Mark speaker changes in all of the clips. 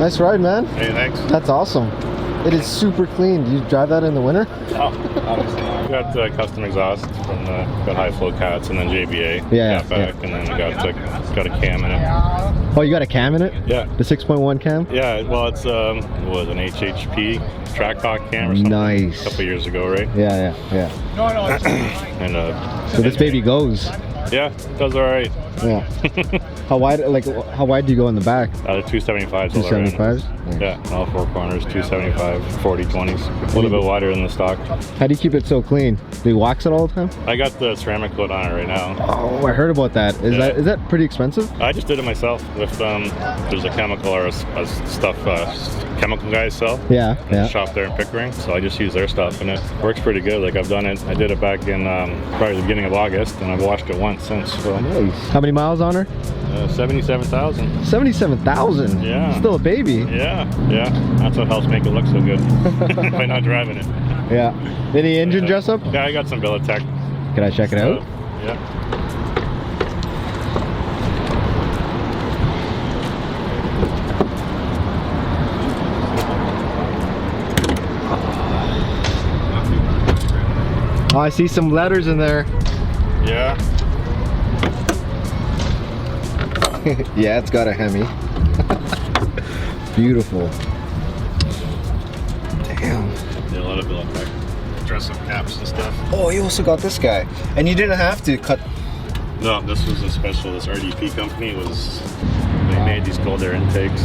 Speaker 1: Nice ride, man.
Speaker 2: Hey, thanks.
Speaker 1: That's awesome. It is super clean. Do you drive that in the winter?
Speaker 2: Oh, obviously. Got custom exhaust from got high flow cats and then JBA.
Speaker 1: Yeah.
Speaker 2: Back, and then got a cam in it.
Speaker 1: Oh, you got a cam in it?
Speaker 2: Yeah.
Speaker 1: The 6.1 cam?
Speaker 2: Yeah. Well, it's what was it, an HHP track hawk cam or something.
Speaker 1: Nice.
Speaker 2: A couple years ago, right?
Speaker 1: Yeah.
Speaker 2: And
Speaker 1: So this baby goes.
Speaker 2: yeah, it does all right.
Speaker 1: Yeah. How wide do you go in the back?
Speaker 2: 275s.
Speaker 1: 275s?
Speaker 2: Yeah, all four corners, 275, 40, 20s. A little bit wider than the stock.
Speaker 1: How do you keep it so clean? Do you wax it all the time?
Speaker 2: I got the ceramic coat on it right now.
Speaker 1: Oh, I heard about that. Is that pretty expensive?
Speaker 2: I just did it myself with there's a chemical or a stuff chemical guys sell.
Speaker 1: Yeah.
Speaker 2: Shop there in Pickering, so I just use their stuff and it works pretty good. Like I've done it. I did it back in probably the beginning of August, and I've washed it once since. So.
Speaker 1: Nice. How many miles on her?
Speaker 2: 77,000.
Speaker 1: 77,000.
Speaker 2: Yeah.
Speaker 1: Still a baby.
Speaker 2: Yeah. That's what helps make it look so good by not driving it.
Speaker 1: Yeah. Any engine dress up?
Speaker 2: Yeah, I got some Billet Tech.
Speaker 1: Can I check it out?
Speaker 2: Yeah.
Speaker 1: Oh, I see some letters in there.
Speaker 2: Yeah.
Speaker 1: Yeah, it's got a hemi. Beautiful. Damn.
Speaker 2: Yeah, a lot of Billet Tech. Dress up caps and stuff.
Speaker 1: Oh, you also got this guy. And you didn't have to cut.
Speaker 2: No, this was a special. This RDP company they made these cold air intakes.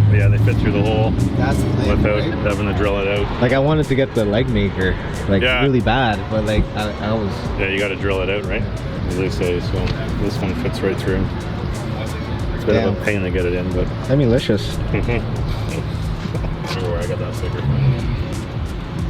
Speaker 2: But yeah, they fit through the hole without having to drill it out.
Speaker 1: Like I wanted to get the leg maker, like really bad, but like I was.
Speaker 2: Yeah, you got to drill it out, right? As they say. So this one fits right through. It's a bit of a pain to get it in, but.
Speaker 1: Delicious.
Speaker 2: I don't know where I got that sticker from.